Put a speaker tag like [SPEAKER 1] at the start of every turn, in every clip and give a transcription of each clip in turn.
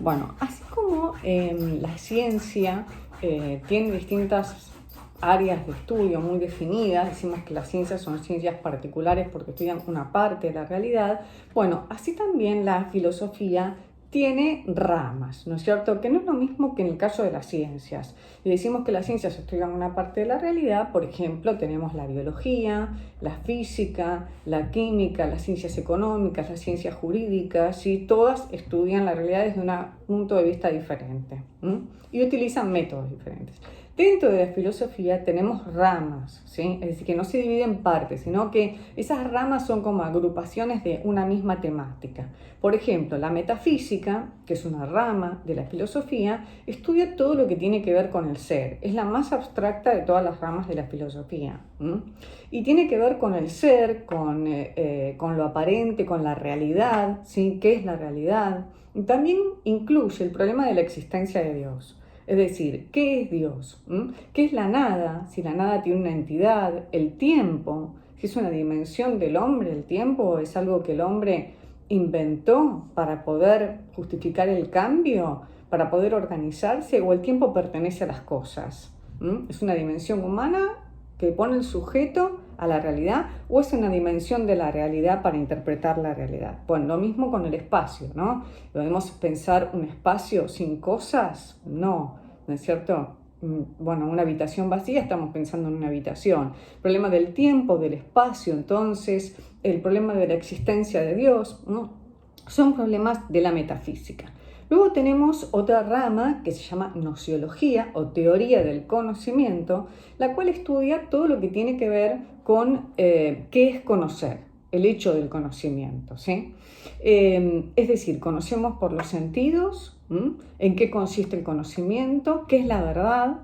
[SPEAKER 1] Bueno, así como la ciencia tiene distintas áreas de estudio muy definidas, decimos que las ciencias son ciencias particulares porque estudian una parte de la realidad, bueno, así también la filosofía tiene ramas, ¿no es cierto? Que no es lo mismo que en el caso de las ciencias. Y decimos que las ciencias estudian una parte de la realidad, por ejemplo, tenemos la biología, la física, la química, las ciencias económicas, las ciencias jurídicas, ¿sí? Todas estudian la realidad desde un punto de vista diferente, ¿m? Y utilizan métodos diferentes. Dentro de la filosofía tenemos ramas, ¿sí? Es decir, que no se divide en partes, sino que esas ramas son como agrupaciones de una misma temática. Por ejemplo, la metafísica, que es una rama de la filosofía, estudia todo lo que tiene que ver con el ser. Es la más abstracta de todas las ramas de la filosofía. Y tiene que ver con el ser, con lo aparente, con la realidad, ¿sí? ¿Qué es la realidad? Y también incluye el problema de la existencia de Dios. Es decir, ¿qué es Dios? ¿Qué es la nada? Si la nada tiene una entidad, el tiempo, si es una dimensión del hombre, el tiempo es algo que el hombre inventó para poder justificar el cambio, para poder organizarse, o el tiempo pertenece a las cosas. ¿Es una dimensión humana que pone el sujeto a la realidad o es una dimensión de la realidad para interpretar la realidad? Bueno, lo mismo con el espacio, ¿no? ¿Podemos pensar un espacio sin cosas? No, ¿no es cierto? Bueno, una habitación vacía, estamos pensando en una habitación. El problema del tiempo, del espacio, entonces, el problema de la existencia de Dios, ¿no? Son problemas de la metafísica. Luego tenemos otra rama que se llama nociología o teoría del conocimiento, la cual estudia todo lo que tiene que ver con qué es conocer, el hecho del conocimiento, ¿sí? Es decir, conocemos por los sentidos, en qué consiste el conocimiento, qué es la verdad,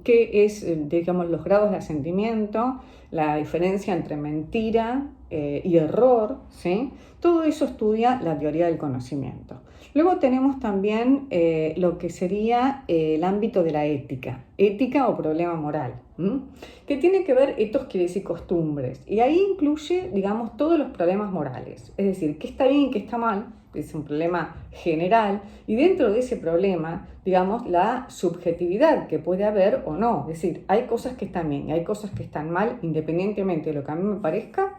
[SPEAKER 1] qué es, digamos, los grados de asentimiento, la diferencia entre mentira y error, ¿sí? Todo eso estudia la teoría del conocimiento. Luego tenemos también lo que sería el ámbito de la ética o problema moral, que tiene que ver, etos quiere decir costumbres, y ahí incluye, digamos, todos los problemas morales, es decir, qué está bien y qué está mal, es un problema general, y dentro de ese problema, digamos, la subjetividad que puede haber o no, es decir, hay cosas que están bien y hay cosas que están mal, independientemente de lo que a mí me parezca,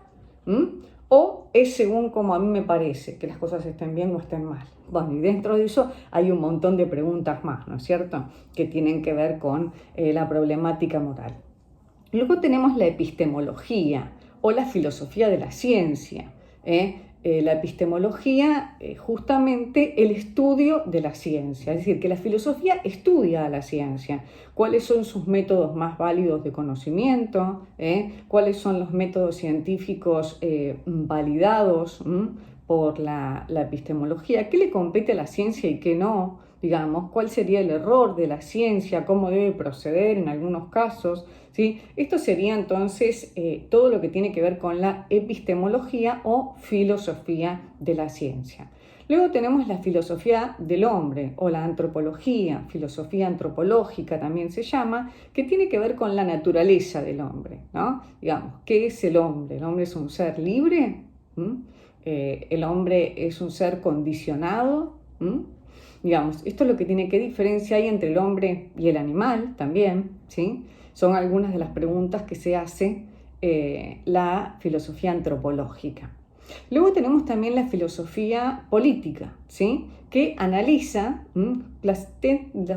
[SPEAKER 1] o es según como a mí me parece que las cosas estén bien o estén mal. Bueno, y dentro de eso hay un montón de preguntas más, ¿no es cierto?, que tienen que ver con la problemática moral. Luego tenemos la epistemología o la filosofía de la ciencia. La epistemología, justamente el estudio de la ciencia, es decir, que la filosofía estudia a la ciencia, cuáles son sus métodos más válidos de conocimiento, cuáles son los métodos científicos validados por la epistemología, qué le compete a la ciencia y qué no, digamos, cuál sería el error de la ciencia, cómo debe proceder en algunos casos, ¿sí? Esto sería entonces todo lo que tiene que ver con la epistemología o filosofía de la ciencia. Luego tenemos la filosofía del hombre o la antropología, filosofía antropológica también se llama, que tiene que ver con la naturaleza del hombre, ¿no? Digamos, ¿qué es el hombre? ¿El hombre es un ser libre? ¿El hombre es un ser condicionado? Digamos, esto es lo que tiene que diferencia hay entre el hombre y el animal también, ¿sí? Son algunas de las preguntas que se hace la filosofía antropológica. Luego tenemos también la filosofía política, ¿sí?, que analiza las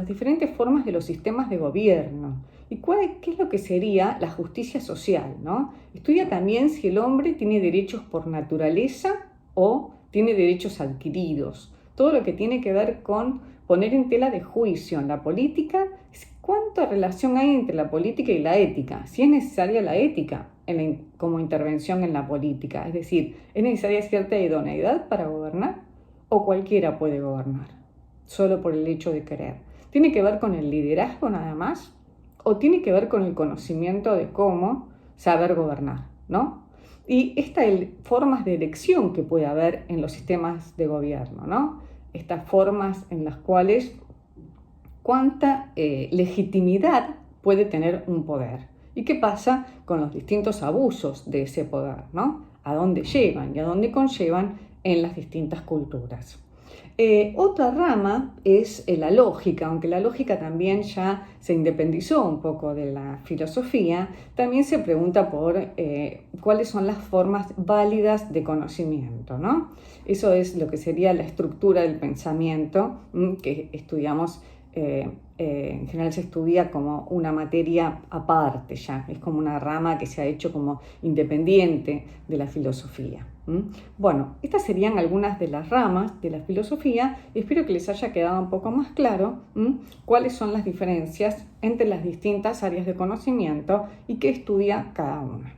[SPEAKER 1] diferentes formas de los sistemas de gobierno y qué es lo que sería la justicia social, ¿no? Estudia también si el hombre tiene derechos por naturaleza o tiene derechos adquiridos. Todo lo que tiene que ver con poner en tela de juicio en la política, cuánta relación hay entre la política y la ética, si es necesaria la ética como intervención en la política, es decir, ¿es necesaria cierta idoneidad para gobernar o cualquiera puede gobernar solo por el hecho de querer? ¿Tiene que ver con el liderazgo nada más o tiene que ver con el conocimiento de cómo saber gobernar, ¿no? Y estas formas de elección que puede haber en los sistemas de gobierno, ¿no? Estas formas en las cuales cuánta legitimidad puede tener un poder y qué pasa con los distintos abusos de ese poder, ¿no? A dónde llevan y a dónde conllevan en las distintas culturas. Otra rama es la lógica, aunque la lógica también ya se independizó un poco de la filosofía, también se pregunta por cuáles son las formas válidas de conocimiento, ¿no? Eso es lo que sería la estructura del pensamiento, que estudiamos, en general se estudia como una materia aparte ya, es como una rama que se ha hecho como independiente de la filosofía. Bueno, estas serían algunas de las ramas de la filosofía. Espero que les haya quedado un poco más claro cuáles son las diferencias entre las distintas áreas de conocimiento y qué estudia cada una.